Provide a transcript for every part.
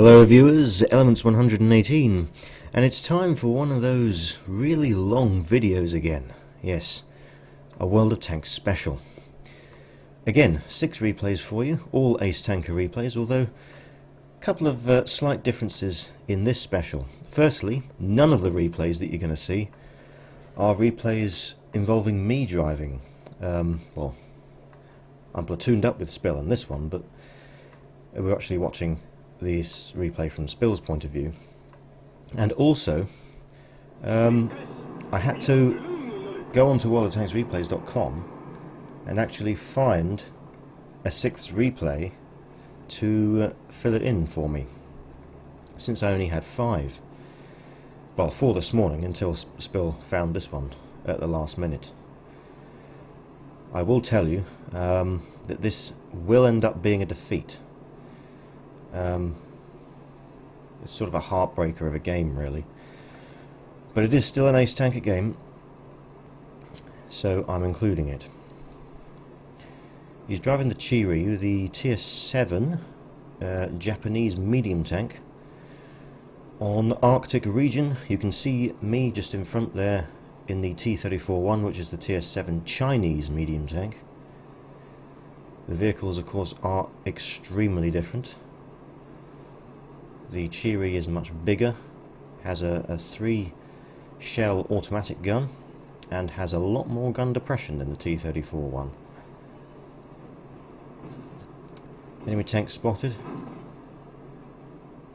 Hello viewers, Elements 118, and it's time for one of those really long videos again. Yes, a World of Tanks special. Again, 6 replays for you, all Ace Tanker replays, although a couple of slight differences in this special. Firstly, none of the replays that you're going to see are replays involving me driving. Well, I'm platooned up with Spill in this one, but we're actually watching this replay from Spill's point of view. And also, I had to go onto worldoftanksreplays.com and actually find a 6th replay to fill it in for me, since I only had 5. Well, 4 this morning until Spill found this one at the last minute. I will tell you that this will end up being a defeat. It's sort of a heartbreaker of a game, really, but it is still an Ace Tanker game, so I'm including it. He's driving the Chiryu, the tier 7 Japanese medium tank on Arctic region. You can see me just in front there in the T-34-1, which is the tier 7 Chinese medium tank. The vehicles, of course, are extremely different. The Chiryu is much bigger, has a 3-shell automatic gun, and has a lot more gun depression than the T-34-1. Enemy tank spotted.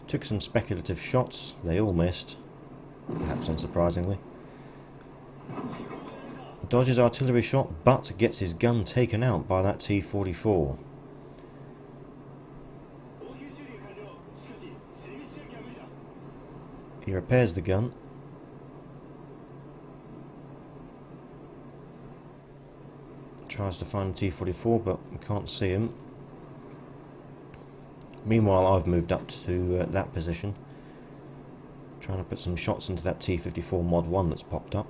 Took some speculative shots, they all missed, perhaps unsurprisingly. Dodges artillery shot, but gets his gun taken out by that T-44. He repairs the gun. Tries to find the T-44, but we can't see him. Meanwhile, I've moved up to that position, trying to put some shots into that T-54 Mod 1 that's popped up.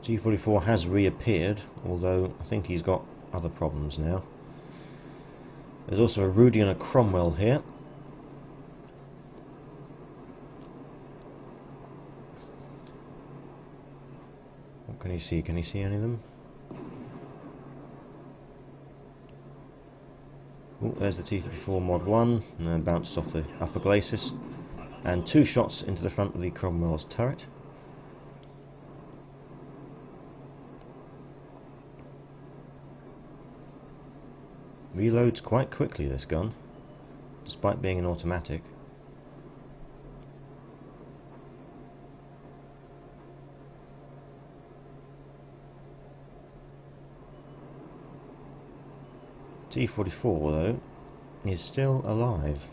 T-44 has reappeared, although I think he's got other problems now. There's also a Rudy and a Cromwell here. What can he see? Can he see any of them? Oh, there's the T-54 Mod 1, and then bounced off the upper glacis. And 2 shots into the front of the Cromwell's turret. Reloads quite quickly, this gun, despite being an automatic. T-44, though, is still alive.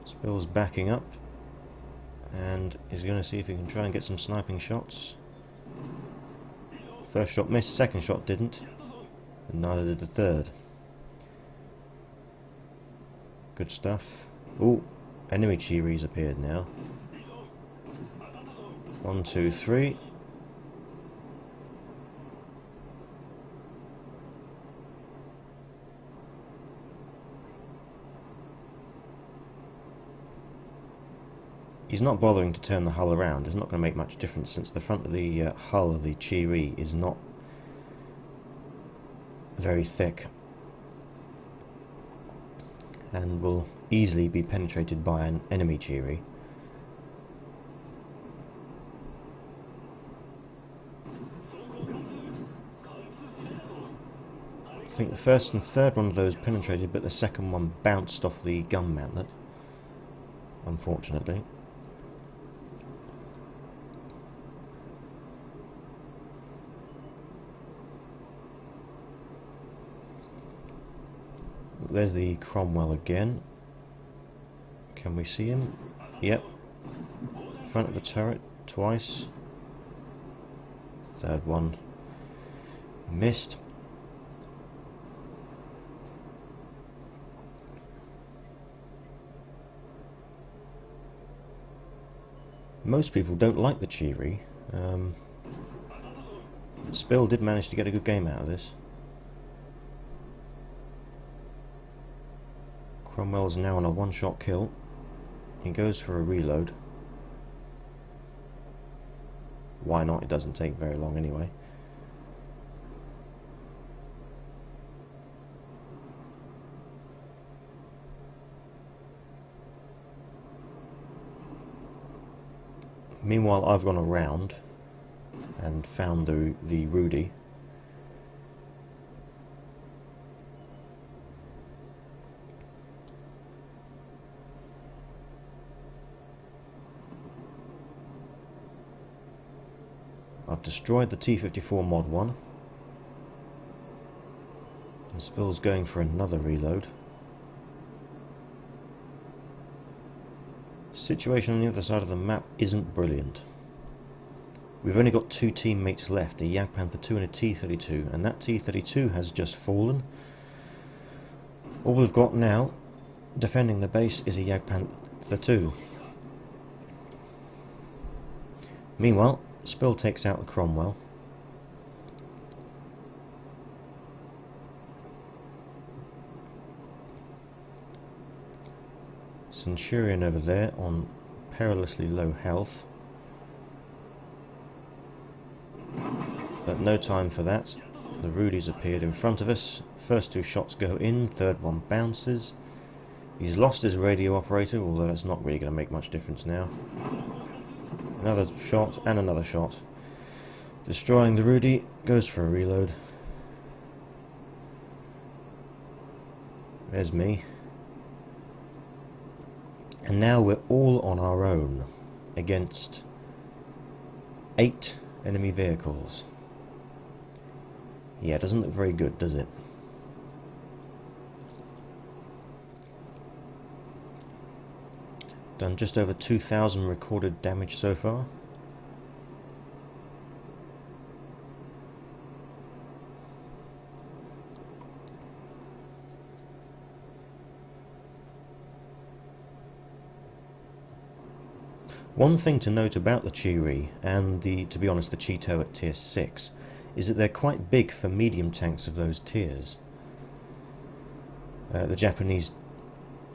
Spill's backing up, and is going to see if he can try and get some sniping shots. First shot missed, second shot didn't, and neither did the third. Good stuff. Oh, enemy Chiryu's appeared now. 1, 2, 3. He's not bothering to turn the hull around. It's not going to make much difference, since the front of the hull of the Chiryu is not very thick and will easily be penetrated by an enemy Chiryu. I think the first and third one of those penetrated, but the second one bounced off the gun mantlet, unfortunately. There's the Cromwell again. Can we see him? Yep. Front of the turret twice. Third one missed. Most people don't like the Chiryu. Spill did manage to get a good game out of this. Cromwell's now on a one-shot kill. He goes for a reload. Why not? It doesn't take very long anyway. Meanwhile, I've gone around and found the Rudy. I've destroyed the T-54 Mod 1. And Spill's going for another reload. Situation on the other side of the map isn't brilliant. We've only got two teammates left, a Jagdpanther 2 and a T-32, and that T-32 has just fallen. All we've got now, defending the base, is a Jagdpanther 2. Meanwhile, Spill takes out the Cromwell. Centurion over there on perilously low health. But no time for that. The Rudy's appeared in front of us. First two shots go in, third one bounces. He's lost his radio operator, although that's not really going to make much difference now. Another shot and another shot. Destroying the Rudy, goes for a reload. There's me. And now we're all on our own against 8 enemy vehicles. Yeah, it doesn't look very good, does it? Done just over 2,000 recorded damage so far. One thing to note about the Chi-Ri and to be honest, the Cheeto at tier 6 is that they're quite big for medium tanks of those tiers. The Japanese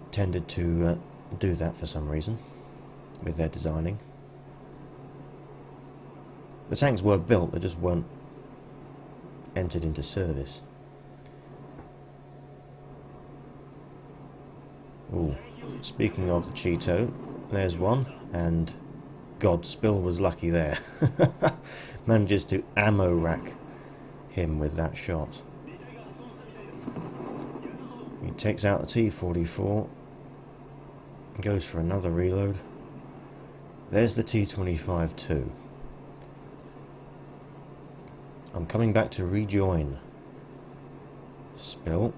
tended to do that for some reason with their designing. The tanks were built, they just weren't entered into service. Ooh, speaking of the Cheeto, there's one, and God, Spill was lucky there. Manages to ammo rack him with that shot. He takes out the T-44 and goes for another reload. There's the T-25 too. I'm coming back to rejoin. Spill.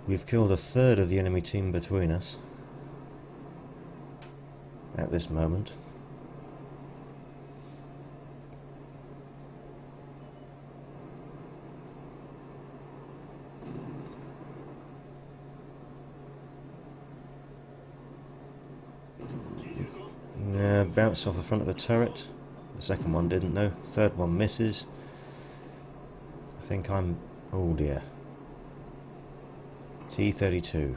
We've killed a third of the enemy team between us at this moment. Yeah, bounced off the front of the turret. The second one didn't though. Third one misses. I think I'm... oh dear. T-32.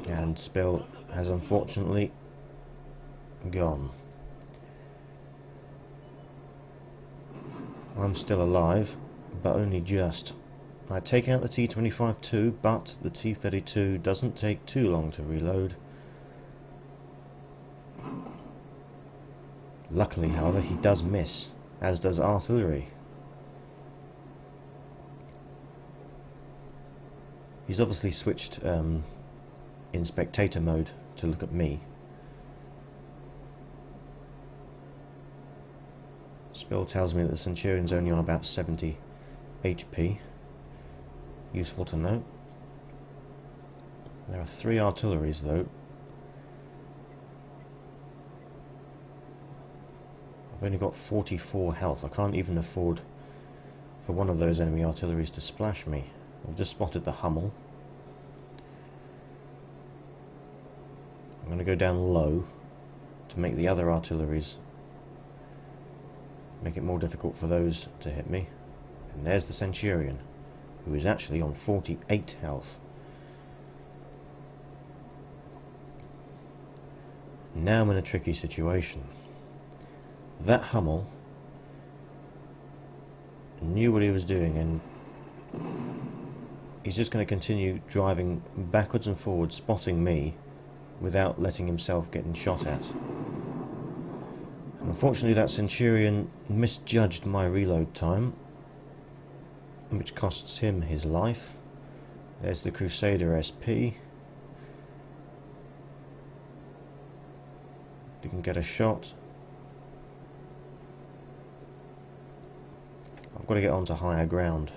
And Spill has unfortunately gone. I'm still alive, but only just. I take out the T-25 too, but the T-32 doesn't take too long to reload. Luckily, however, he does miss, as does artillery. He's obviously switched in spectator mode to look at me. Spill tells me that the Centurion's only on about 70 HP. Useful to know. There are 3 artilleries though. I've only got 44 health. I can't even afford for one of those enemy artilleries to splash me. I've just spotted the Hummel. I'm going to go down low to make the other artilleries make it more difficult for those to hit me. And there's the Centurion, who is actually on 48 health. Now I'm in a tricky situation. That Hummel knew what he was doing, and he's just going to continue driving backwards and forwards, spotting me without letting himself get shot at. And unfortunately, that Centurion misjudged my reload time, which costs him his life. There's the Crusader SP. Didn't get a shot. I've got to get onto higher ground,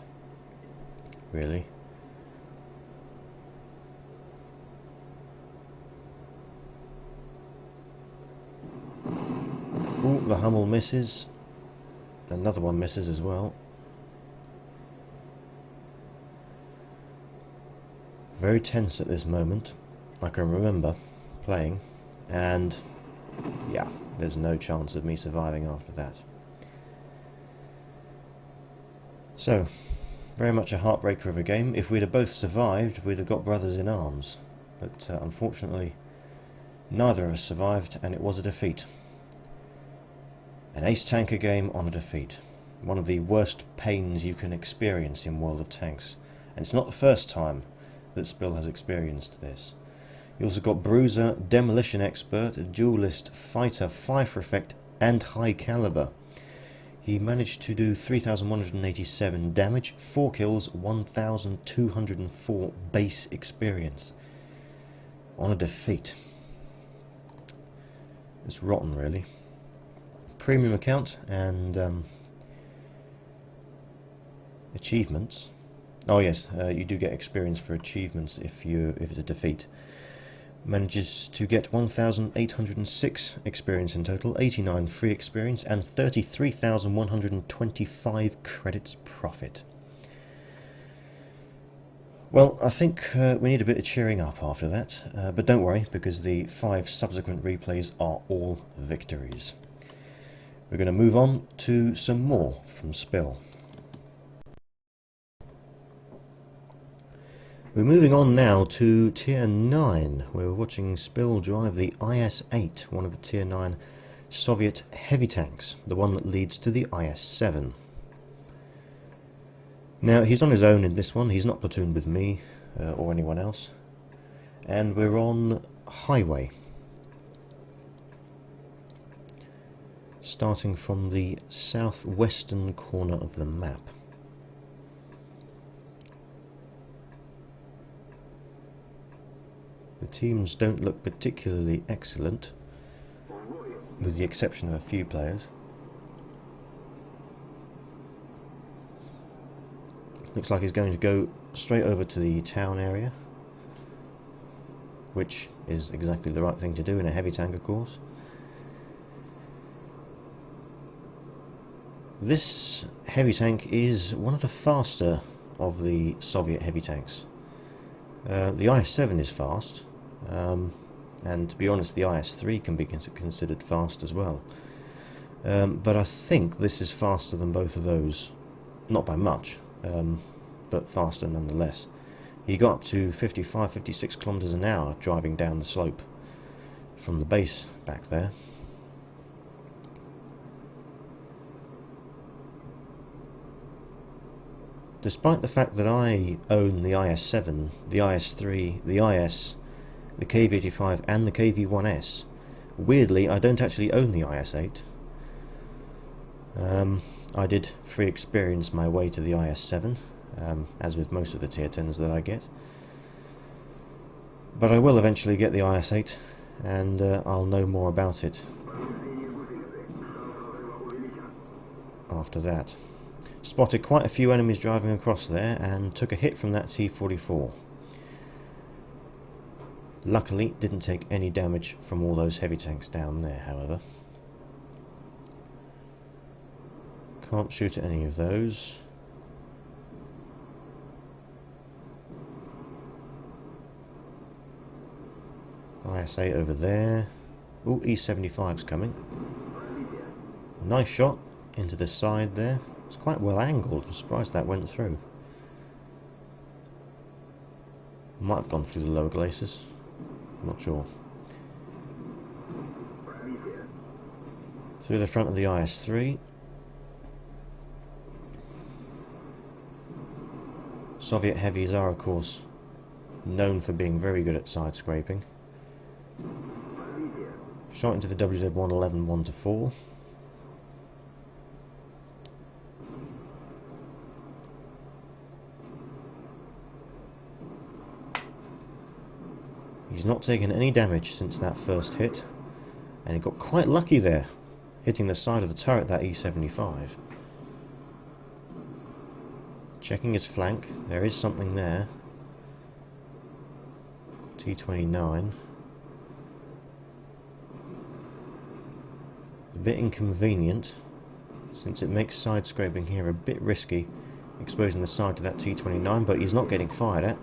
really. Ooh, the Hummel misses. Another one misses as well. Very tense at this moment. I can remember playing, and yeah, there's no chance of me surviving after that. So, very much a heartbreaker of a game. If we'd have both survived, we'd have got brothers in arms. But unfortunately, neither of us survived, and it was a defeat. An ace tanker game on a defeat. One of the worst pains you can experience in World of Tanks. And it's not the first time that Spill has experienced this. You also got Bruiser, Demolition Expert, Duelist, Fighter, Fifer Effect, and High Caliber. He managed to do 3,187 damage, 4 kills, 1,204 base experience. On a defeat. It's rotten, really. Premium account and achievements. Oh yes, you do get experience for achievements if it's a defeat. Manages to get 1,806 experience in total, 89 free experience, and 33,125 credits profit. Well, I think we need a bit of cheering up after that, but don't worry, because the 5 subsequent replays are all victories. We're going to move on to some more from Spill. We're moving on now to Tier 9. We're watching Spill drive the IS-8, one of the Tier 9 Soviet heavy tanks, the one that leads to the IS-7. Now, he's on his own in this one. He's not platooned with me or anyone else. And we're on highway. Starting from the southwestern corner of the map. The teams don't look particularly excellent, with the exception of a few players. Looks like he's going to go straight over to the town area, which is exactly the right thing to do in a heavy tank, of course. This heavy tank is one of the faster of the Soviet heavy tanks. The IS-7 is fast, and to be honest, the IS-3 can be considered fast as well. But I think this is faster than both of those, not by much, but faster nonetheless. He got up to 55, 56 kilometers an hour driving down the slope from the base back there. Despite the fact that I own the IS-7, the IS-3, the IS, the KV-85 and the KV-1S, weirdly I don't actually own the IS-8. I did free experience my way to the IS-7, as with most of the Tier 10s that I get. But I will eventually get the IS-8, and I'll know more about it after that. Spotted quite a few enemies driving across there and took a hit from that T-44. Luckily, didn't take any damage from all those heavy tanks down there, however. Can't shoot at any of those. IS-8 over there. Ooh, E-75's coming. Nice shot. into the side there. It's quite well angled. I'm surprised that went through. Might have gone through the lower glacis. I'm not sure. Through the front of the IS-3. Soviet heavies are, of course, known for being very good at side scraping. Shot into the WZ-111 1-4. He's not taken any damage since that first hit, and he got quite lucky there, hitting the side of the turret, that E-75. Checking his flank, there is something there. T-29. A bit inconvenient, since it makes side scraping here a bit risky, exposing the side to that T-29, but he's not getting fired at.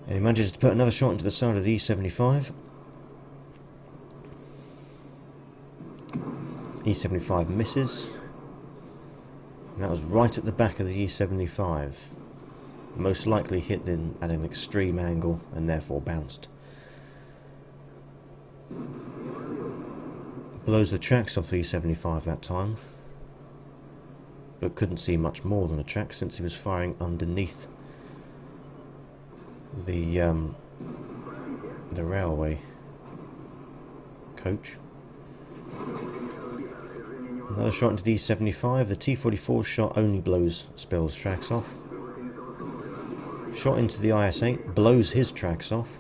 And he manages to put another shot into the side of the E-75. E-75 misses. And that was right at the back of the E-75. Most likely hit in at an extreme angle and therefore bounced. Blows the tracks off the E-75 that time. But couldn't see much more than the tracks since he was firing underneath the railway coach. Another shot into the E-75. The T-44 shot only blows Spill's tracks off. Shot into the IS-8, blows his tracks off.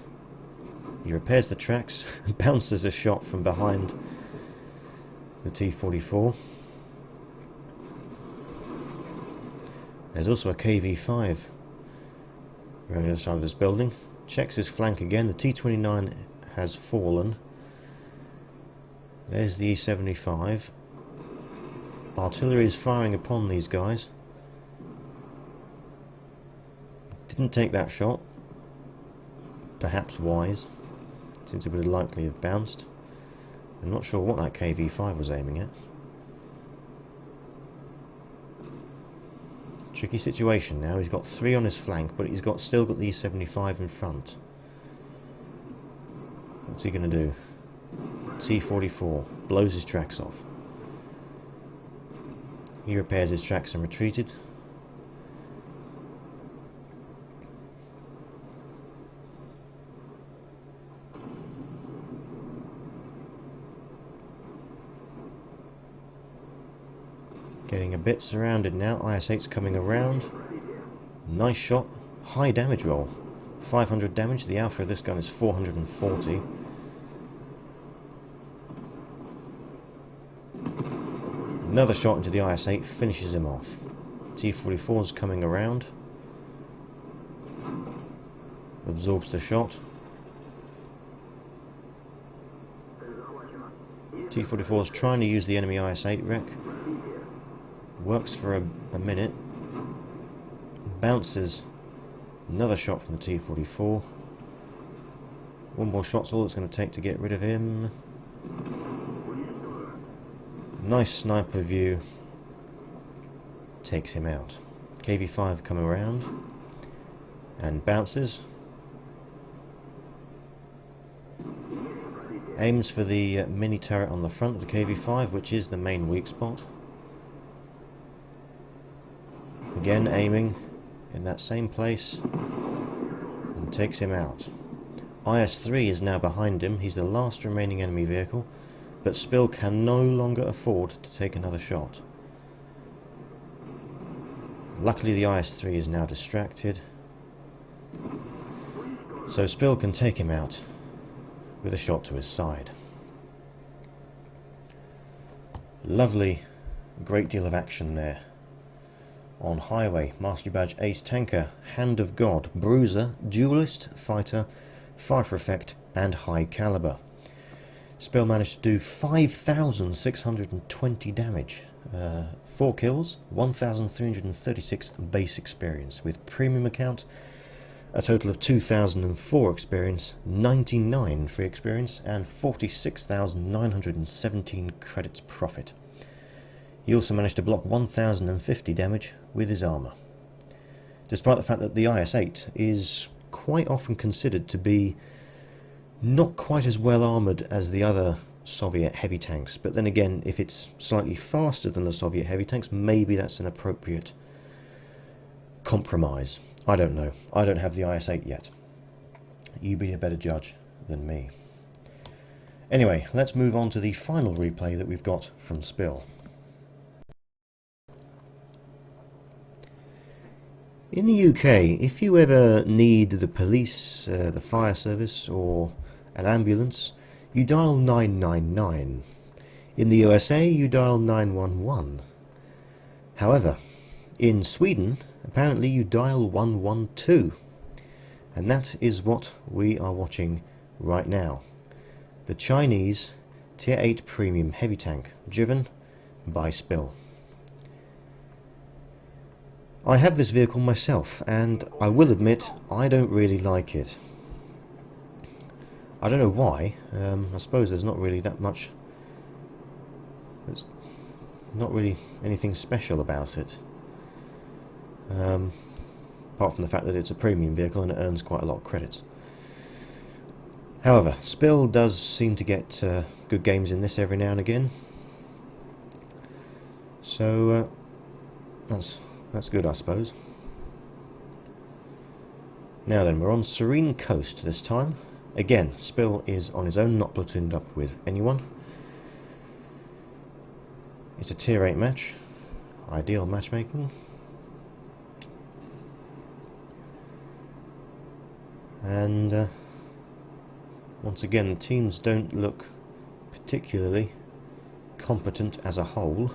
He repairs the tracks, bounces a shot from behind the T-44. There's also a KV-5 around the other side of this building. Checks his flank again. The T-29 has fallen. There's the E-75. Artillery is firing upon these guys. Didn't take that shot. Perhaps wise, since it would likely have bounced. I'm not sure what that KV-5 was aiming at. Tricky situation now. He's got 3 on his flank, but he's still got the E-75 in front. What's he going to do? T-44 blows his tracks off. He repairs his tracks and retreated. Getting a bit surrounded now. IS-8's coming around. Nice shot. High damage roll. 500 damage. The alpha of this gun is 440. Another shot into the IS-8 finishes him off. T-44's coming around. Absorbs the shot. T-44's trying to use the enemy IS-8 wreck. Works for a minute. Bounces. Another shot from the T-44. One more shot's all it's going to take to get rid of him. Nice sniper view. Takes him out. KV-5 coming around. And bounces. Aims for the mini turret on the front of the KV-5, which is the main weak spot. Again aiming in that same place. And takes him out. IS-3 is now behind him. He's the last remaining enemy vehicle. But Spill can no longer afford to take another shot. Luckily the IS-3 is now distracted. So Spill can take him out with a shot to his side. Lovely, great deal of action there. On highway, Mastery Badge Ace Tanker, Hand of God, Bruiser, Duelist, Fighter, Fire for Effect and High Caliber. Spill managed to do 5,620 damage, 4 kills, 1,336 base experience, with premium account a total of 2,004 experience, 99 free experience and 46,917 credits profit. He also managed to block 1050 damage with his armour, despite the fact that the IS-8 is quite often considered to be not quite as well armoured as the other Soviet heavy tanks. But then again, if it's slightly faster than the Soviet heavy tanks, maybe that's an appropriate compromise. I don't know. I don't have the IS-8 yet. You be a better judge than me. Anyway, let's move on to the final replay that we've got from Spill. In the UK, if you ever need the police, the fire service or an ambulance, you dial 999. In the USA, you dial 911. However, in Sweden, apparently you dial 112. And that is what we are watching right now. The Chinese Tier 8 Premium Heavy Tank, driven by Spill. I have this vehicle myself, and I will admit I don't really like it. I don't know why. I suppose there's not really that much. There's not really anything special about it. Apart from the fact that it's a premium vehicle and it earns quite a lot of credits. However, Spill does seem to get good games in this every now and again. So that's good, I suppose. Now then, we're on Serene Coast this time. Again, Spill is on his own, not platooned up with anyone. It's a Tier 8 match. Ideal matchmaking. And once again, the teams don't look particularly competent as a whole.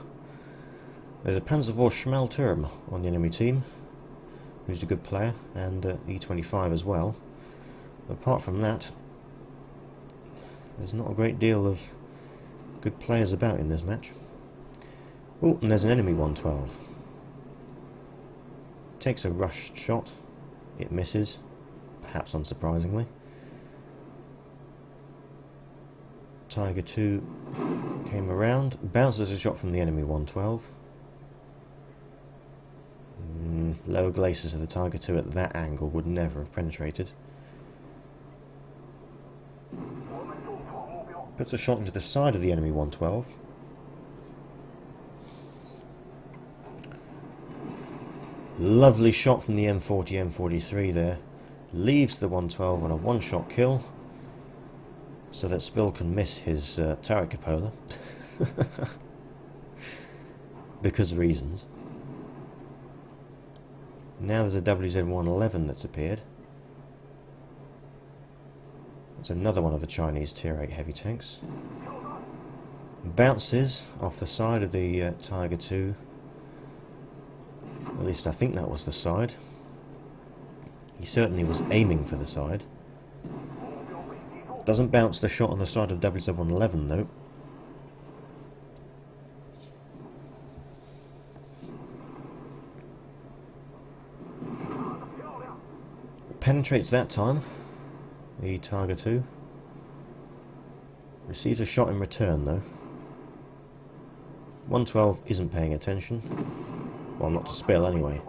There's a Panzervor Schmelturm on the enemy team, who's a good player, and E25 as well. Apart from that, there's not a great deal of good players about in this match. Oh, and there's an enemy 112. Takes a rushed shot. It misses, perhaps unsurprisingly. Tiger 2 came around, bounces a shot from the enemy 112. Lower glacis of the Tiger 2 at that angle would never have penetrated. Puts a shot into the side of the enemy 112. Lovely shot from the M40, M43 there. Leaves the 112 on a one-shot kill, so that Spill can miss his turret cupola. Because of reasons. Now there's a WZ-111 that's appeared. It's another one of the Chinese Tier 8 heavy tanks. Bounces off the side of the Tiger 2. At least I think that was the side. He certainly was aiming for the side. Doesn't bounce the shot on the side of WZ-111 though. Penetrates that time, the Tiger 2. Receives a shot in return though. 112 isn't paying attention. Well, not to Spill anyway.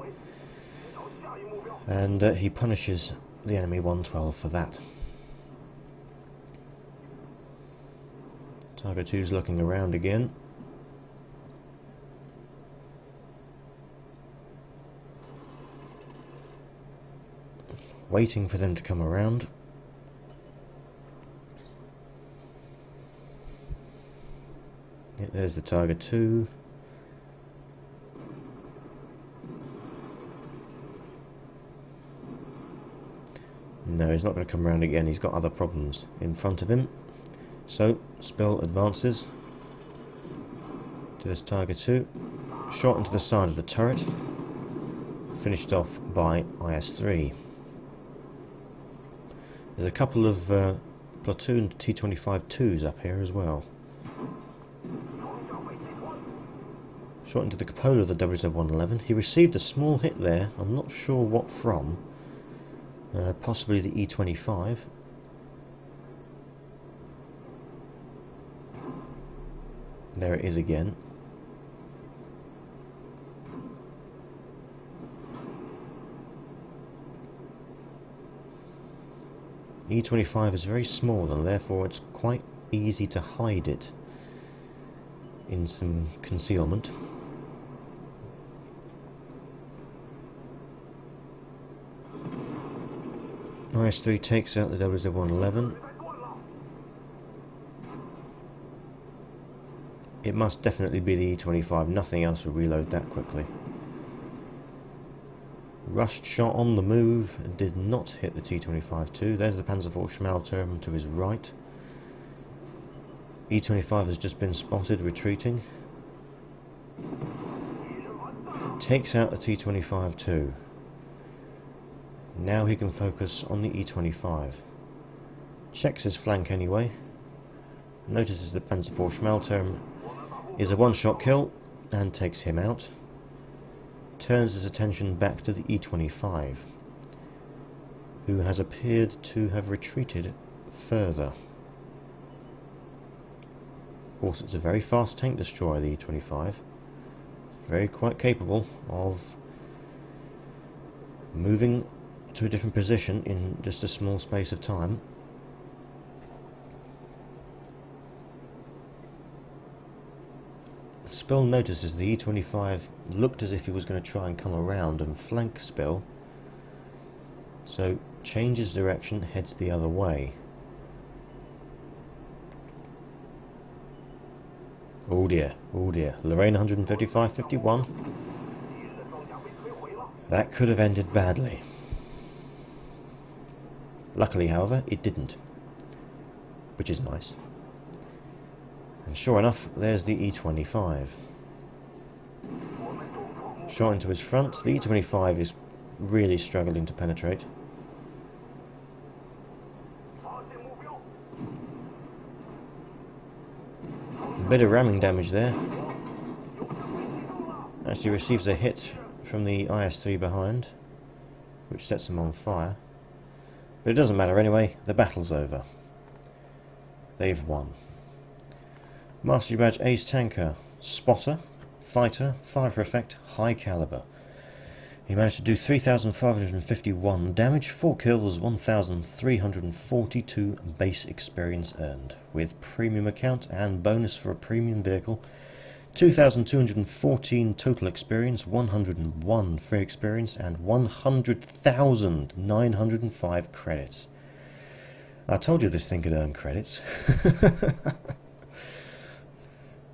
And he punishes the enemy 112 for that. Tiger 2's looking around again. Waiting for them to come around. Yeah, there's the Tiger 2. No, he's not going to come around again. He's got other problems in front of him. So, Spill advances. There's Tiger 2. Shot into the side of the turret. Finished off by IS-3. There's a couple of platoon T-25-2s up here as well. Shot into the cupola of the WZ-111. He received a small hit there. I'm not sure what from. Possibly the E25. There it is again. E25 is very small and therefore it's quite easy to hide it in some concealment. IS-3 takes out the WZ-111. It must definitely be the E25, nothing else will reload that quickly. Rushed shot on the move, did not hit the T-25-2. There's the Panzerfaust Schmalturm to his right. E-25 has just been spotted retreating. Takes out the T-25-2. Now he can focus on the E-25. Checks his flank anyway. Notices the Panzerfaust Schmalturm is a one-shot kill and takes him out. Turns his attention back to the E-25, who has appeared to have retreated further. Of course, it's a very fast tank destroyer, the E-25. Very quite capable of moving to a different position in just a small space of time. Spill notices the E-25 looked as if he was going to try and come around and flank Spill, so changes direction, heads the other way. Oh dear, Lorraine 155-51. That could have ended badly. Luckily, however, it didn't, which is nice. And sure enough, there's the E-25. Shot into his front. The E-25 is really struggling to penetrate. A bit of ramming damage there. Actually receives a hit from the IS-3 behind, which sets him on fire. But it doesn't matter anyway, the battle's over. They've won. Mastery Badge Ace Tanker, Spotter, Fighter, Fire for Effect, High Caliber. He managed to do 3,551 damage, 4 kills, 1,342 base experience earned, with premium account and bonus for a premium vehicle, 2,214 total experience, 101 free experience, and 100,905 credits. I told you this thing could earn credits.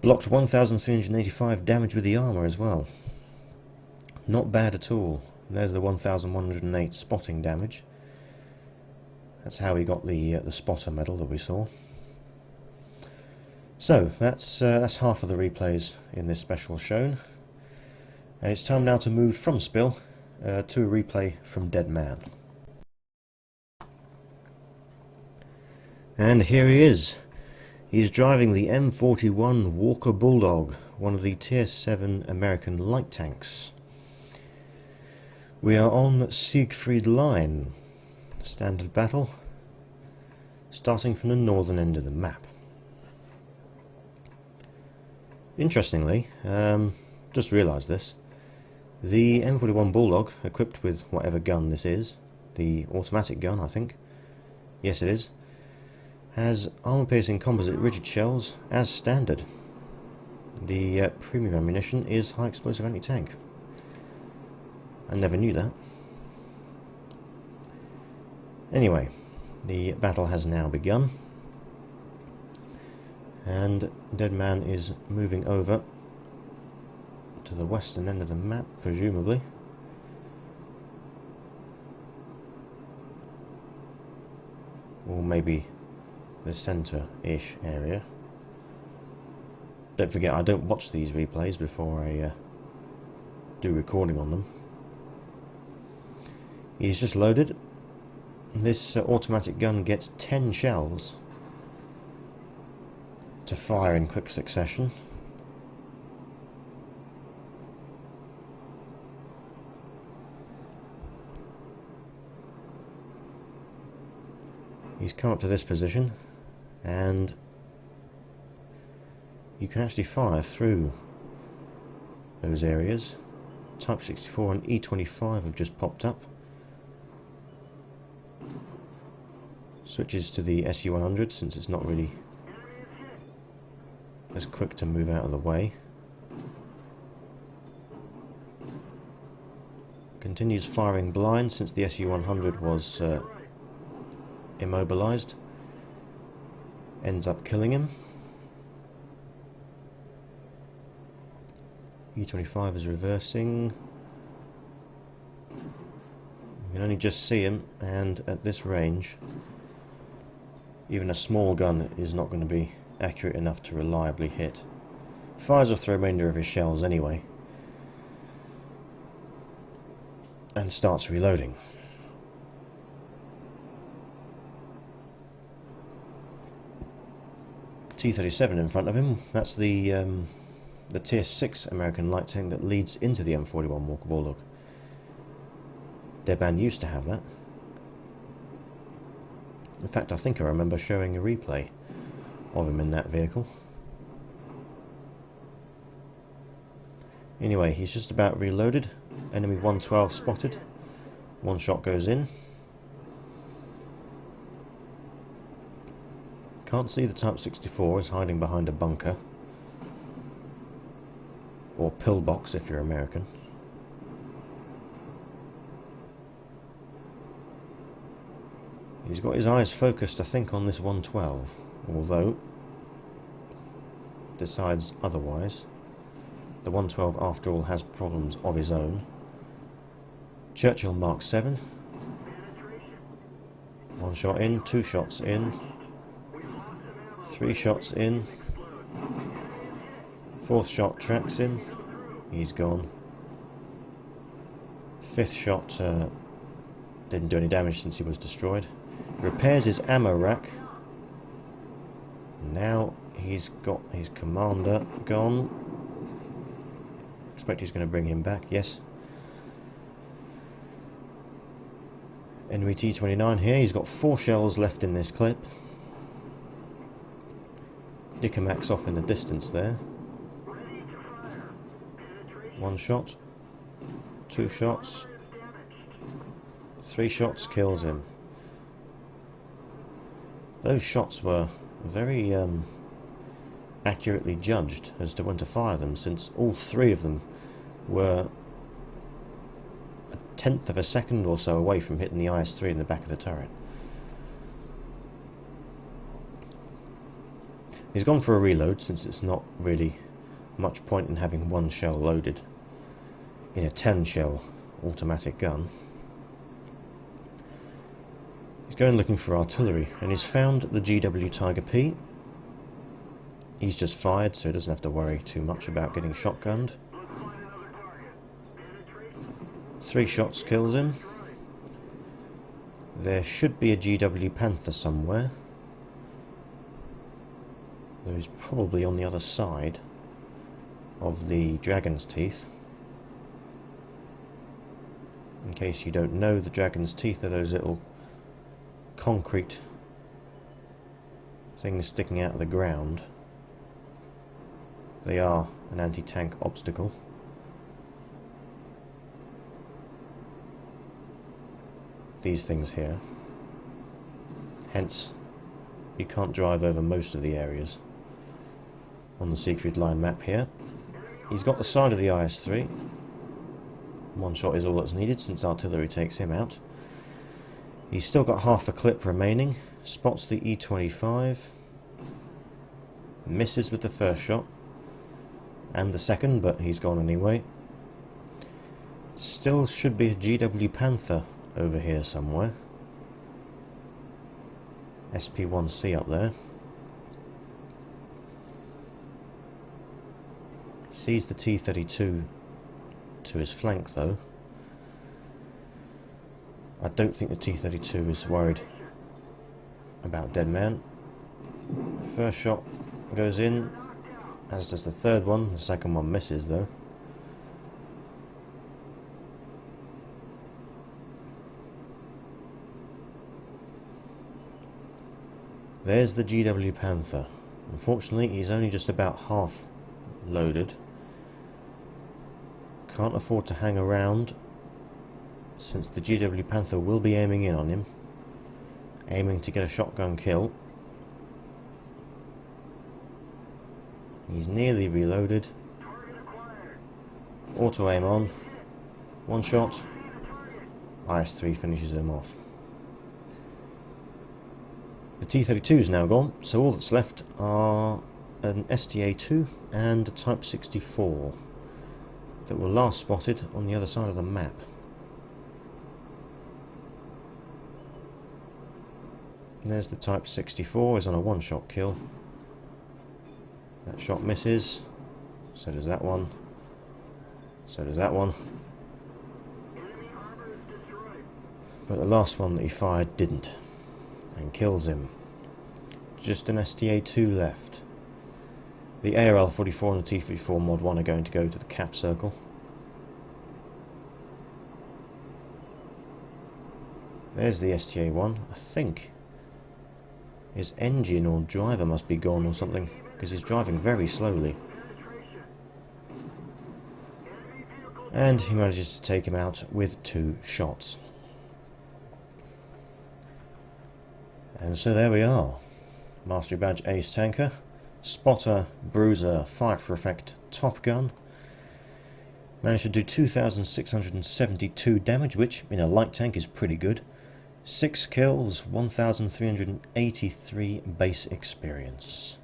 Blocked 1,385 damage with the armour as well. Not bad at all. There's the 1,108 spotting damage. That's how he got the spotter medal that we saw. So that's half of the replays in this special shown. And it's time now to move from Spill to a replay from Dead Man. And here he is. He's driving the M41 Walker Bulldog, one of the Tier 7 American light tanks. We are on Siegfried Line, standard battle, starting from the northern end of the map. Interestingly, just realised this, the M41 Bulldog, equipped with whatever gun this is, the automatic gun I think, yes it is, has armor-piercing composite rigid shells as standard. The premium ammunition is high explosive anti-tank. I never knew that. Anyway, the battle has now begun, and Dead Man is moving over to the western end of the map, presumably. Or maybe the centre-ish area. Don't forget, I don't watch these replays before I do recording on them. He's just loaded. This automatic gun gets 10 shells to fire in quick succession. He's come up to this position, and you can actually fire through those areas. Type 64 and E25 have just popped up. Switches to the SU-100 since it's not really as quick to move out of the way. Continues firing blind since the SU-100 was immobilized. Ends up killing him. E-25 is reversing. You can only just see him, and at this range even a small gun is not going to be accurate enough to reliably hit. Fires off the remainder of his shells anyway, and starts reloading. T-37 in front of him. That's the Tier 6 American light tank that leads into the M41 Walker Bulldog. Deadman used to have that. In fact, I think I remember showing a replay of him in that vehicle. Anyway, he's just about reloaded. Enemy 112 spotted. One shot goes in. Can't see the Type 64 is hiding behind a bunker. Or pillbox if you're American. He's got his eyes focused, I think, on this 112, although decides otherwise. The 112, after all, has problems of his own. Churchill Mark 7. One shot in, two shots in, three shots in. Fourth shot tracks him. He's gone. Fifth shot didn't do any damage since he was destroyed. Repairs his ammo rack. Now he's got his commander gone. Expect he's going to bring him back, yes. Enemy T-29 here. He's got 4 shells left in this clip. Dickamac's off in the distance there. One shot. Two shots. 3 shots kills him. Those shots were very accurately judged as to when to fire them, since all 3 of them were a tenth of a second or so away from hitting the IS-3 in the back of the turret. He's gone for a reload, since it's not really much point in having 1 shell loaded in a 10-shell automatic gun. He's going looking for artillery, and he's found the GW Tiger P. He's just fired, so he doesn't have to worry too much about getting shotgunned. 3 shots kills him. There should be a GW Panther somewhere, though he's probably on the other side of the Dragon's Teeth. In case you don't know, the Dragon's Teeth are those little concrete things sticking out of the ground. They are an anti-tank obstacle. These things here. Hence, you can't drive over most of the areas on the Siegfried Line map here. He's got the side of the IS-3. 1 shot is all that's needed, since artillery takes him out. He's still got half a clip remaining. Spots the E-25. Misses with the first shot. And the second, but he's gone anyway. Still should be a GW Panther over here somewhere. SP-1C up there. Sees the T-32 to his flank though. I don't think the T-32 is worried about Deadman. First shot goes in, as does the third one. The second one misses though. There's the GW Panther. Unfortunately, he's only just about half loaded. Can't afford to hang around, since the GW Panther will be aiming in on him aiming to get a shotgun kill. He's nearly reloaded. Auto aim on. One shot. IS-3 finishes him off. The T-32 is now gone, so all that's left are an STA-2 and a Type 64 that were last spotted on the other side of the map. And there's the Type 64, is on a one-shot kill. That shot misses. So does that one. So does that one. But the last one that he fired didn't. And kills him. Just an STA-2 left. The ARL-44 and the T-34 Mod 1 are going to go to the cap circle. There's the STA-1. I think his engine or driver must be gone or something, because he's driving very slowly. And he manages to take him out with 2 shots. And so there we are. Mastery Badge Ace Tanker, Spotter, Bruiser, Fire for Effect, Top Gun. Managed to do 2,672 damage, which in a light tank is pretty good. 6 kills, 1,383 base experience.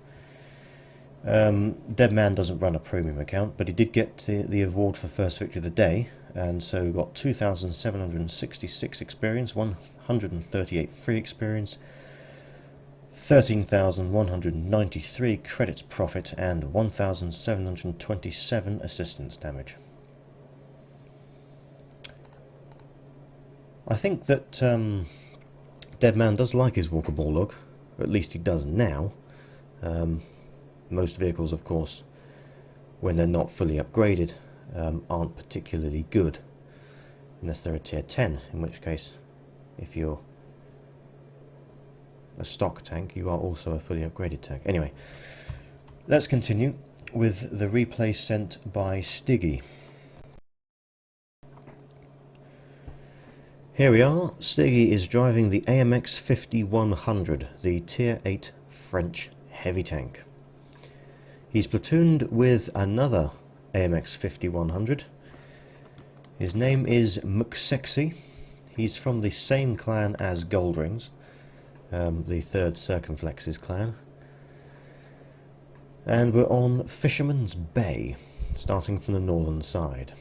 Deadman doesn't run a premium account, but he did get the award for first victory of the day, and so got 2,766 experience, 138 free experience, 13,193 credits profit, and 1,727 assistance damage. I think that Deadman does like his walkable look, or at least he does now. Most vehicles, of course, when they're not fully upgraded, aren't particularly good, unless they're a tier 10, in which case, if you're a stock tank, you are also a fully upgraded tank. Anyway, let's continue with the replay sent by Stiggy. Here we are. Stiggy is driving the AMX 5100, the tier 8 French heavy tank. He's platooned with another AMX 5100. His name is McSexy. He's from the same clan as Goldrings, the 3rd Circumflexes clan. And we're on Fisherman's Bay, starting from the northern side.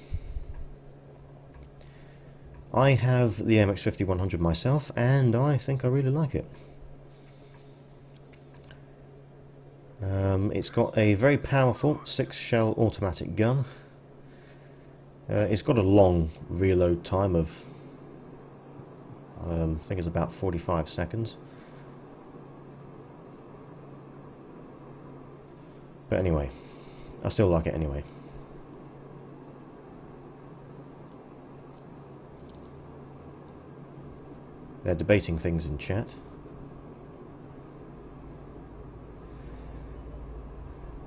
I have the AMX 5100 myself, and I think I really like it. It's got a very powerful 6-shell automatic gun. It's got a long reload time of, I think it's about 45 seconds. But anyway, I still like it anyway. They're debating things in chat.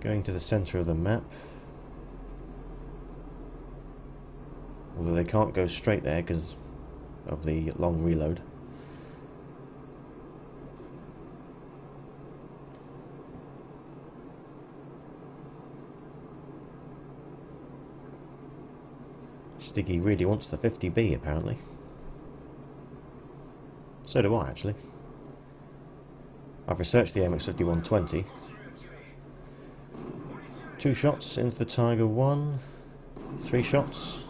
Going to the centre of the map. Although they can't go straight there because of the long reload. Stiggy really wants the 50B apparently. So do I, actually. I've researched the AMX 5120. 2 shots into the Tiger 1. 3 shots.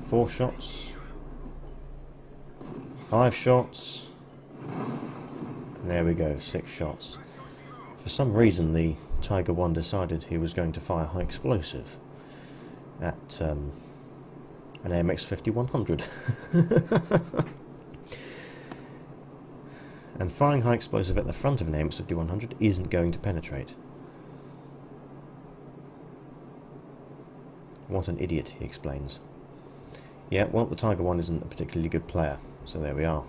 4 shots. 5 shots. And there we go, 6 shots. For some reason the Tiger 1 decided he was going to fire high explosive at an AMX 5100. And firing high explosive at the front of an AMX 5100 isn't going to penetrate. What an idiot, he explains. Yeah, well, the Tiger 1 isn't a particularly good player, so there we are.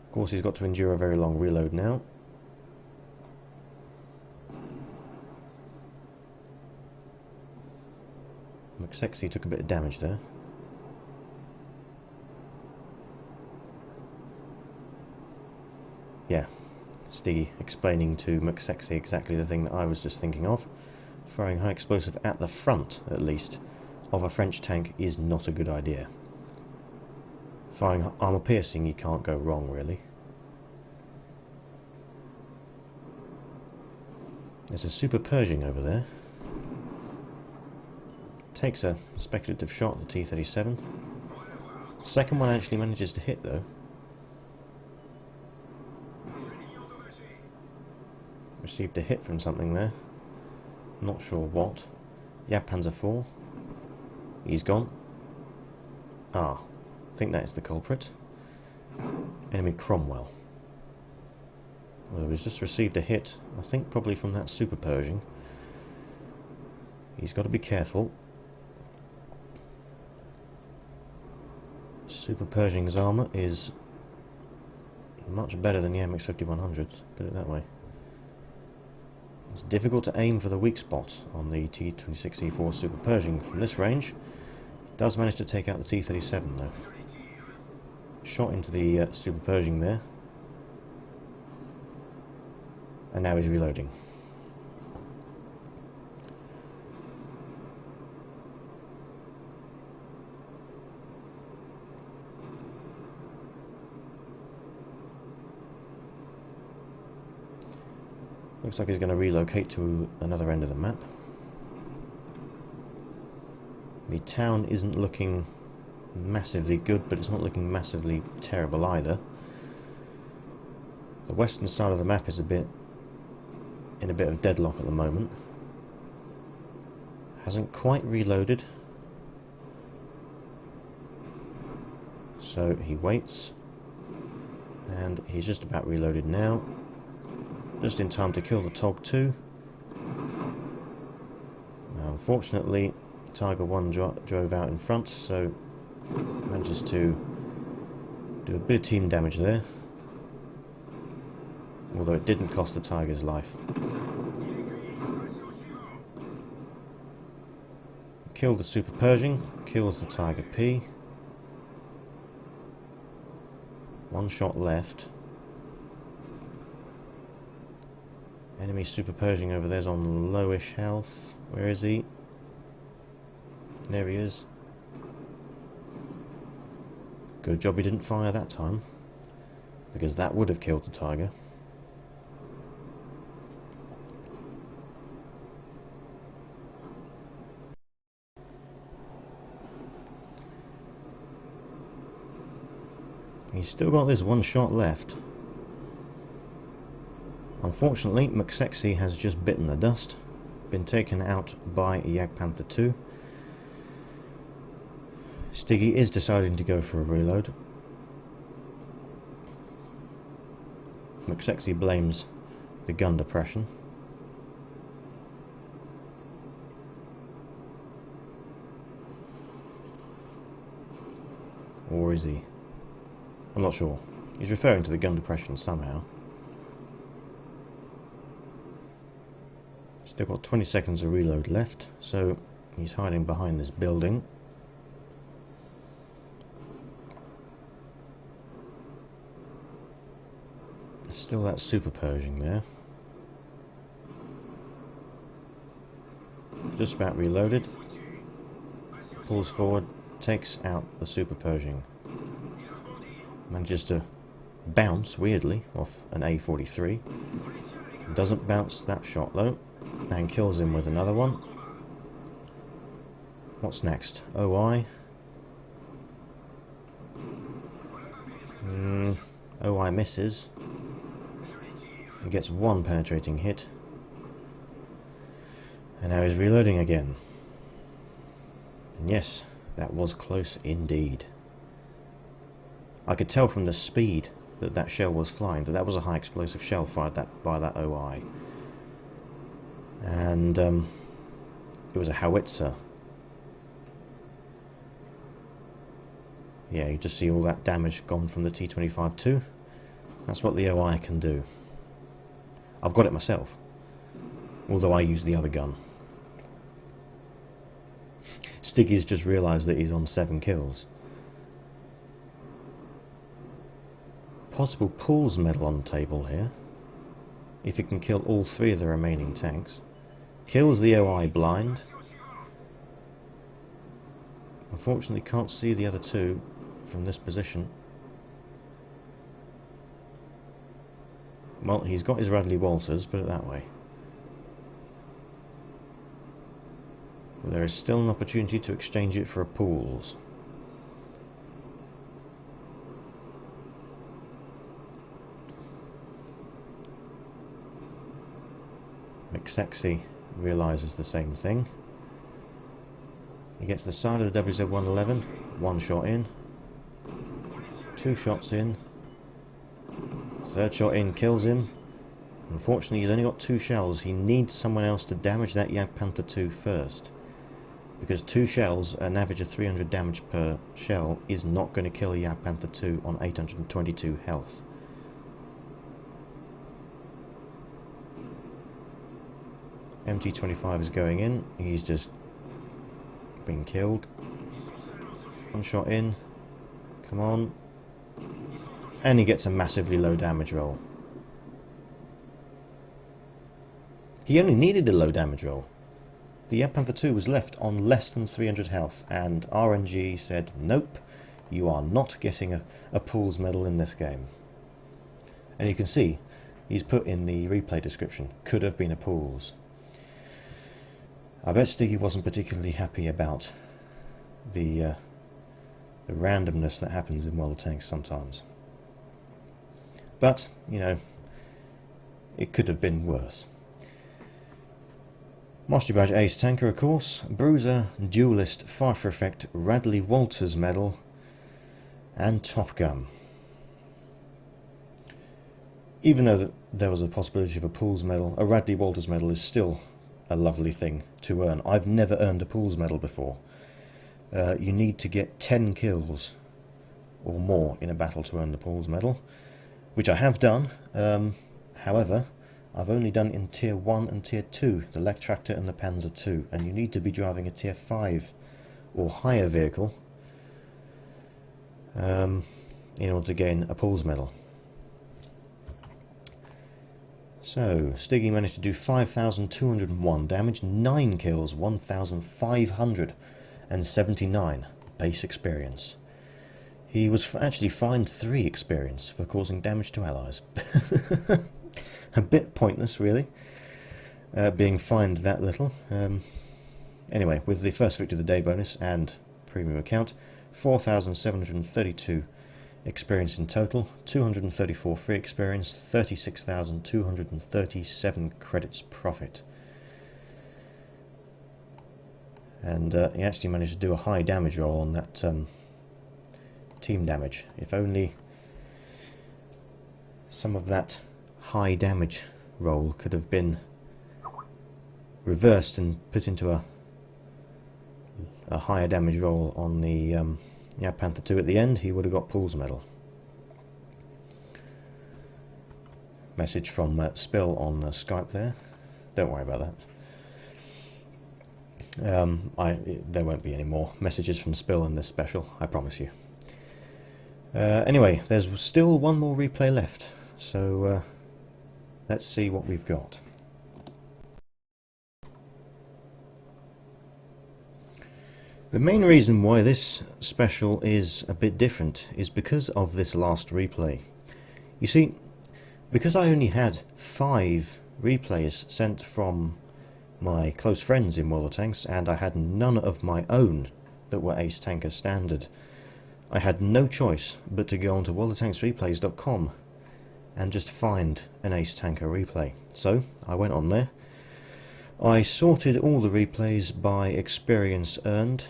Of course, he's got to endure a very long reload now. McSexy took a bit of damage there. Yeah, Stiggy explaining to McSexy exactly the thing that I was just thinking of. Firing high explosive at the front, at least, of a French tank is not a good idea. Firing armor piercing, you can't go wrong, really. There's a Super Pershing over there. Takes a speculative shot at the T-37. Second one actually manages to hit, though. Received a hit from something there. Not sure what. Panzer IV. He's gone. Ah, I think that is the culprit. Enemy Cromwell. Well, he's just received a hit, I think probably from that Super Pershing. He's got to be careful. Super Pershing's armour is much better than the MX 5100s, put it that way. It's difficult to aim for the weak spot on the T-26E4 Super Pershing from this range. Does manage to take out the T-37 though. Shot into the Super Pershing there. And now he's reloading. Looks like he's going to relocate to another end of the map. The town isn't looking massively good, but it's not looking massively terrible either. The western side of the map is in a bit of deadlock at the moment. Hasn't quite reloaded. So he waits. And he's just about reloaded now. Just in time to kill the TOG 2. Now, unfortunately, Tiger 1 drove out in front, so manages to do a bit of team damage there. Although it didn't cost the Tiger's life. Killed the Super Pershing, kills the Tiger P. One shot left. Enemy Super Pershing over there's on lowish health. Where is he? There he is. Good job he didn't fire that time, because that would have killed the Tiger. He's still got this one shot left. Unfortunately, McSexy has just bitten the dust, been taken out by Jagdpanther 2. Stiggy is deciding to go for a reload. McSexy blames the gun depression. Or is he? I'm not sure. He's referring to the gun depression somehow. Still got 20 seconds of reload left, so he's hiding behind this building. Still that Super Pershing there. Just about reloaded. Pulls forward, takes out the Super Pershing. Manages to bounce, weirdly, off an A43. Doesn't bounce that shot though, and kills him with another one. What's next? OI? OI misses. He gets one penetrating hit. And now he's reloading again. And yes, that was close indeed. I could tell from the speed that that shell was flying that was a high explosive shell fired by that OI. And it was a howitzer. Yeah, you just see all that damage gone from the T-25 too. That's what the OI can do. I've got it myself, although I use the other gun. Stiggy's just realised that he's on 7 kills. Possible Pools medal on the table here. If he can kill all 3 of the remaining tanks. Kills the OI blind. Unfortunately can't see the other 2 from this position. Well, he's got his Radley Walters, put it that way. But there is still an opportunity to exchange it for a Pools. McSexy realises the same thing. He gets the side of the WZ-111, 1 shot in, 2 shots in, 3rd shot in kills him. Unfortunately he's only got 2 shells. He needs someone else to damage that Jagdpanther 2 first, because 2 shells, an average of 300 damage per shell, is not going to kill a Jagdpanther 2 on 822 health. MT-25 is going in, he's just been killed. 1 shot in, come on, and he gets a massively low damage roll. He only needed a low damage roll. The Jagdpanther 2 was left on less than 300 health, and RNG said, nope, you are not getting a Pools medal in this game. And you can see, he's put in the replay description, could have been a Pools. I bet Stiggy wasn't particularly happy about the randomness that happens in World of Tanks sometimes. But, you know, it could have been worse. Mastery Badge Ace Tanker, of course, Bruiser, Duelist, Fire for Effect, Radley Walters medal, and Top Gun. Even though there was a possibility of a Pools medal, a Radley Walters medal is still a lovely thing to earn. I've never earned a Pools medal before. You need to get 10 kills or more in a battle to earn the Pools medal, which I have done. However, I've only done in Tier 1 and Tier 2, the Lech Tractor and the Panzer II, and you need to be driving a Tier 5 or higher vehicle in order to gain a Pools medal. So, Stiggy managed to do 5,201 damage, 9 kills, 1,579 base experience. He was actually fined 3 experience for causing damage to allies. A bit pointless, really, being fined that little. Anyway, with the first Victory of the Day bonus and premium account, 4,732 experience in total, 234 free experience, 36,237 credits profit. And he actually managed to do a high damage roll on that team damage. If only some of that high damage roll could have been reversed and put into a higher damage roll on the Jagdpanther 2 at the end, he would have got Pools medal. Message from Spill on Skype there. Don't worry about that. There won't be any more messages from Spill in this special, I promise you. Anyway, there's still one more replay left, so let's see what we've got. The main reason why this special is a bit different is because of this last replay. You see, because I only had 5 replays sent from my close friends in World of Tanks, and I had none of my own that were Ace Tanker standard, I had no choice but to go onto worldoftanksreplays.com and just find an Ace Tanker replay. So I went on there. I sorted all the replays by experience earned,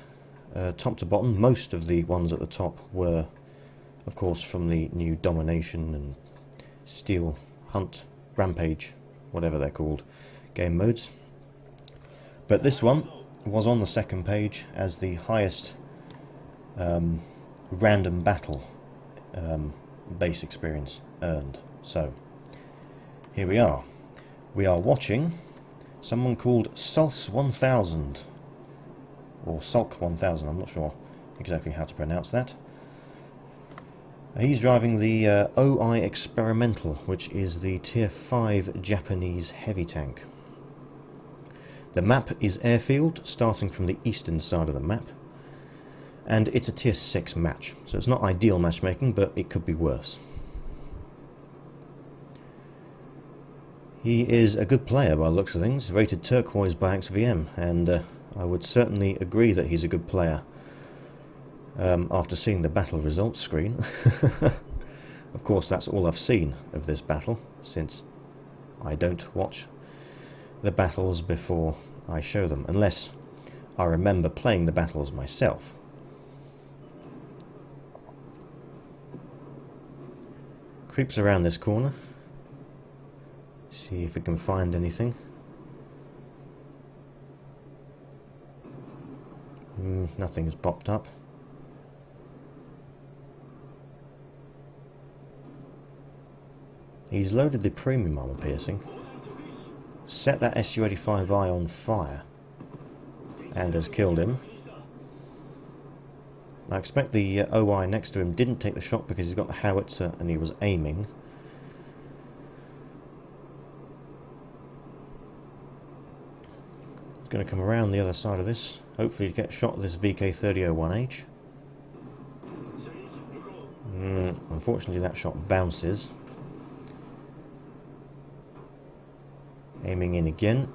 top to bottom. Most of the ones at the top were, of course, from the new Domination and Steel Hunt, Rampage, whatever they're called, game modes. But this one was on the second page as the highest random battle base experience earned. So here we are. We are watching someone called Sulce 1000 or Sulk 1000, I'm not sure exactly how to pronounce that. He's driving the OI Experimental, which is the Tier 5 Japanese heavy tank. The map is airfield, starting from the eastern side of the map, and it's a Tier 6 match, so it's not ideal matchmaking, but it could be worse. He is a good player by the looks of things, rated turquoise by XVM, and I would certainly agree that he's a good player after seeing the battle results screen. Of course, that's all I've seen of this battle, since I don't watch the battles before I show them, unless I remember playing the battles myself. Creeps around this corner. See if we can find anything. Nothing has popped up. He's loaded the premium armor piercing, set that Su-85I on fire, and has killed him. I expect the OI next to him didn't take the shot because he's got the howitzer and he was aiming. He's going to come around the other side of this, hopefully to get shot at this VK3001H. Unfortunately that shot bounces. Aiming in again.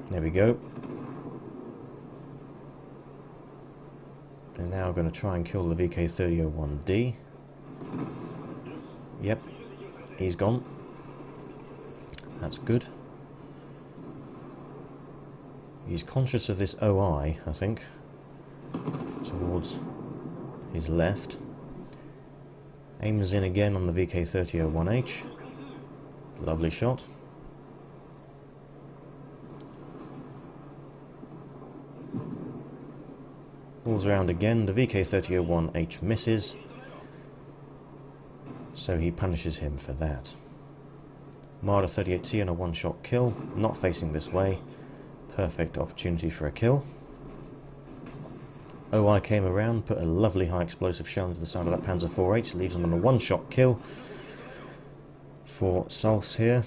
There we go. And now I'm going to try and kill the VK3001D. Yep, he's gone. That's good. He's conscious of this OI, I think, towards his left. Aims in again on the VK3001H. Lovely shot. Pulls around again, the VK3001H misses, so he punishes him for that. Marder 38T and a one-shot kill, not facing this way, perfect opportunity for a kill. OI came around, put a lovely high explosive shell into the side of that Panzer 4H, leaves him on a one-shot kill for Sulks here.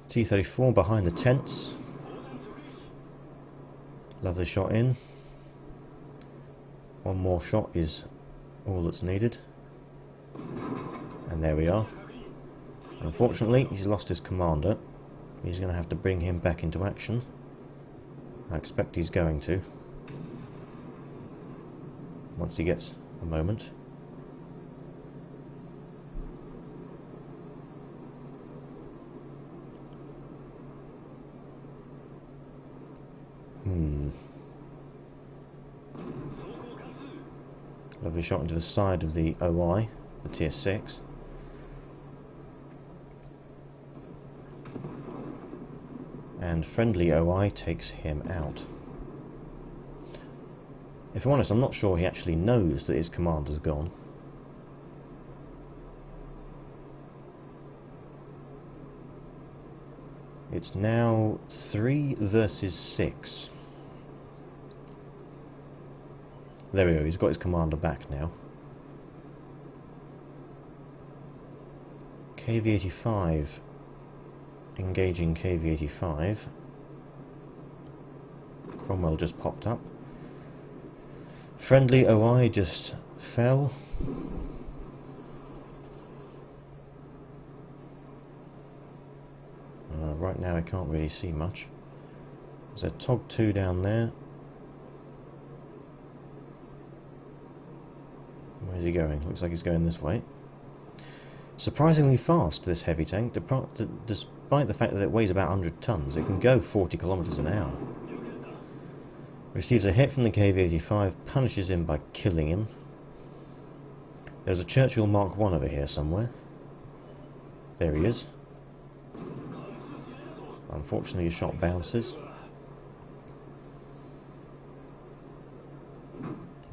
T-34 behind the tents. Lovely shot in. One more shot is all that's needed. And there we are. Unfortunately, he's lost his commander. He's going to have to bring him back into action. I expect he's going to. Once he gets a moment. Lovely shot into the side of the OI, the Tier 6. And friendly OI takes him out. If I'm honest, I'm not sure he actually knows that his commander's gone. It's now 3 versus 6. There we go, he's got his commander back now. KV-85 engaging KV-85. Cromwell just popped up. Friendly OI just fell. Right now I can't really see much. There's a TOG 2 down there. Where's he going? Looks like he's going this way. Surprisingly fast, this heavy tank. Despite the fact that it weighs about 100 tons, it can go 40 kilometers an hour. Receives a hit from the KV-85, punishes him by killing him. There's a Churchill Mark 1 over here somewhere. There he is. Unfortunately, his shot bounces.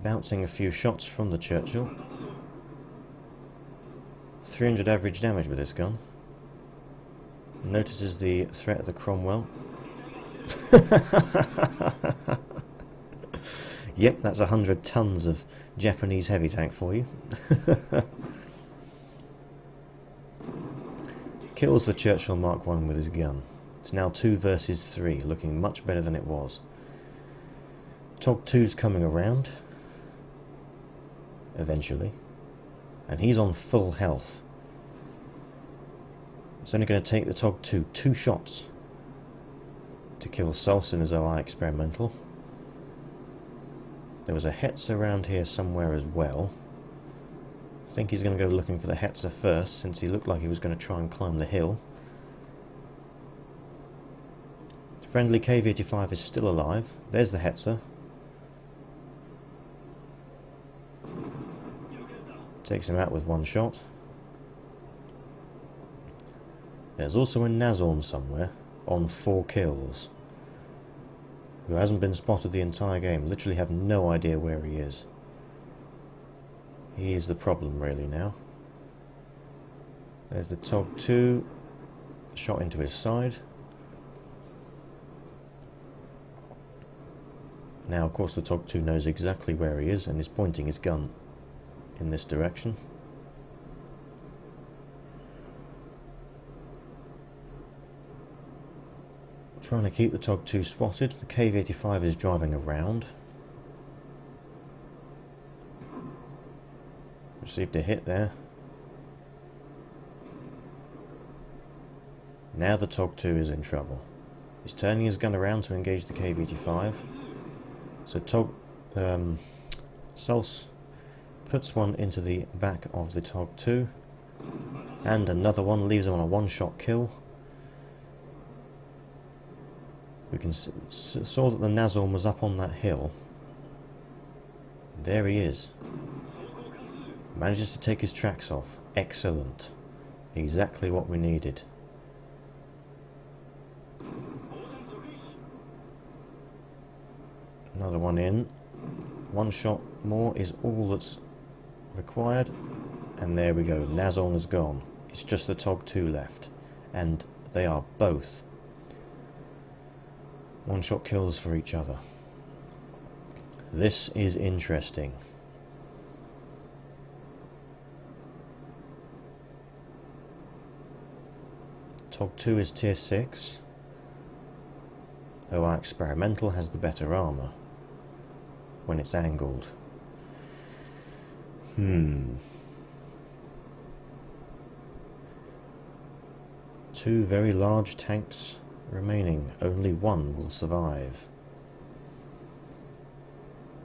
Bouncing a few shots from the Churchill. 300 average damage with this gun. Notices the threat of the Cromwell. Yep, that's 100 tons of Japanese heavy tank for you. Kills the Churchill Mark 1 with his gun. It's now 2 versus 3, looking much better than it was. Tog 2's coming around, eventually, and he's on full health. It's only going to take the Tog 2 2 shots to kill Sulce in his OI experimental. There was a Hetzer around here somewhere as well. I think he's going to go looking for the Hetzer first, since he looked like he was going to try and climb the hill. Friendly KV-85 is still alive. There's the Hetzer. Takes him out with 1 shot. There's also a Nazorm somewhere on 4 kills, who hasn't been spotted the entire game. Literally have no idea where he is. He is the problem really now. There's the Tog 2, shot into his side. Now of course the Tog 2 knows exactly where he is and is pointing his gun in this direction. Trying to keep the Tog 2 spotted. The KV-85 is driving around. Received a hit there. Now the Tog 2 is in trouble. He's turning his gun around to engage the KV-85. So Sulce puts one into the back of the Tog 2, and another one, leaves him on a 1-shot kill. We can saw that the Nazorm was up on that hill. There he is. Manages to take his tracks off. Excellent. Exactly what we needed. Another one in. 1 shot more is all that's required. And there we go. Nazorm is gone. It's just the Tog 2 left. And they are both 1-shot kills for each other. This is interesting. Tog 2 is tier 6, though our experimental has the better armour when it's angled. 2 very large tanks remaining. Only 1 will survive.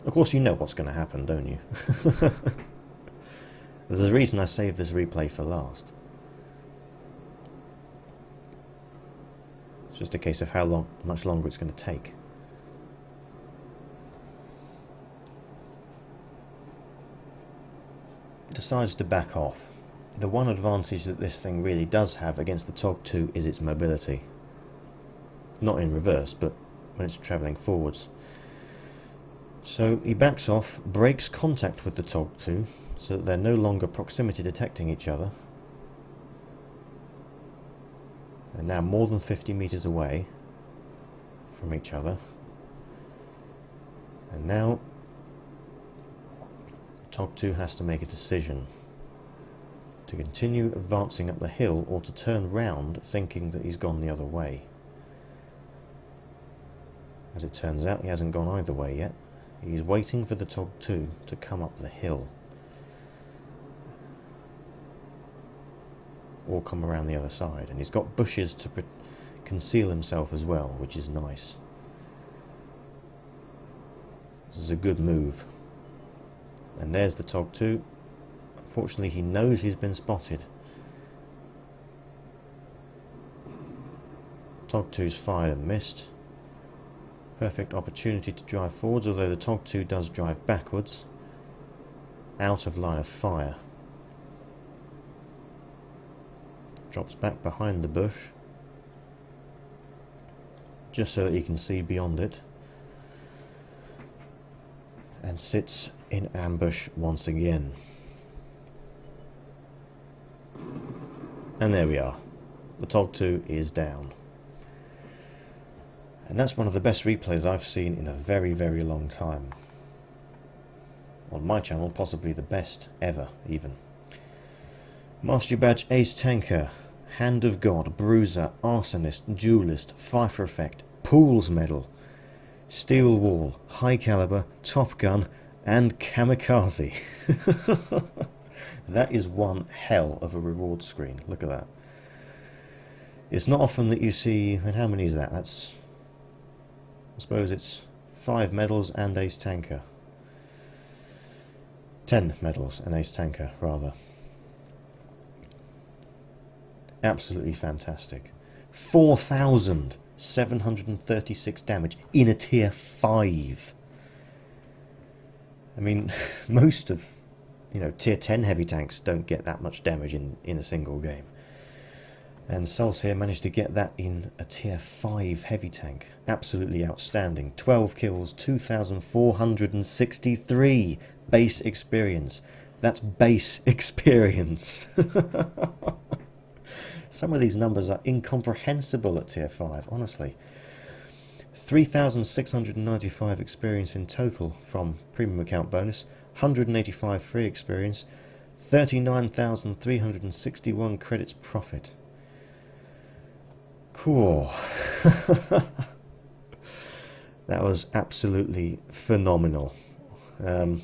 Of course you know what's going to happen, don't you? There's a reason I saved this replay for last. It's just a case of how much longer it's going to take. Decides to back off. The one advantage that this thing really does have against the Tog 2 is its mobility. Not in reverse, but when it's travelling forwards. So he backs off, breaks contact with the Tog 2, so that they're no longer proximity detecting each other. They're now more than 50 meters away from each other. And now Tog 2 has to make a decision to continue advancing up the hill or to turn round thinking that he's gone the other way. As it turns out, he hasn't gone either way yet. He's waiting for the Tog 2 to come up the hill or come around the other side, and he's got bushes to conceal himself as well, which is nice. This is a good move. And there's the Tog 2. Unfortunately, he knows he's been spotted. Tog 2's fired and missed. Perfect opportunity to drive forwards, although the Tog 2 does drive backwards, out of line of fire. Drops back behind the bush, just so that he can see beyond it, and sits in ambush once again. And there we are. The Tog 2 is down. And that's one of the best replays I've seen in a very, very long time. On my channel, possibly the best ever, even. Mastery Badge Ace Tanker, Hand of God, Bruiser, Arsonist, Duelist, Pfeiffer Effect, Pools Medal, Steel Wall, High Caliber, Top Gun, and Kamikaze. That is one hell of a reward screen. Look at that. It's not often that you see... And how many is that? That's... I suppose it's 5 medals and Ace Tanker. 10 medals and Ace Tanker, rather. Absolutely fantastic. 4,736 damage in a tier 5. I mean, most of, tier 10 heavy tanks don't get that much damage in a single game. And Souls here managed to get that in a tier 5 heavy tank. Absolutely outstanding. 12 kills, 2,463 base experience. That's base experience. Some of these numbers are incomprehensible at tier 5, honestly. 3,695 experience in total from premium account bonus, 185 free experience, 39,361 credits profit. Cool. That was absolutely phenomenal. There's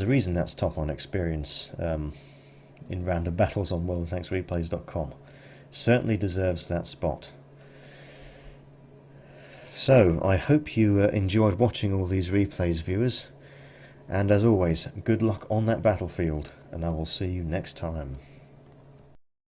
a reason that's top on experience in random battles on worldoftanksreplays.com. Certainly deserves that spot. So, I hope you enjoyed watching all these replays, viewers. And as always, good luck on that battlefield, and I will see you next time.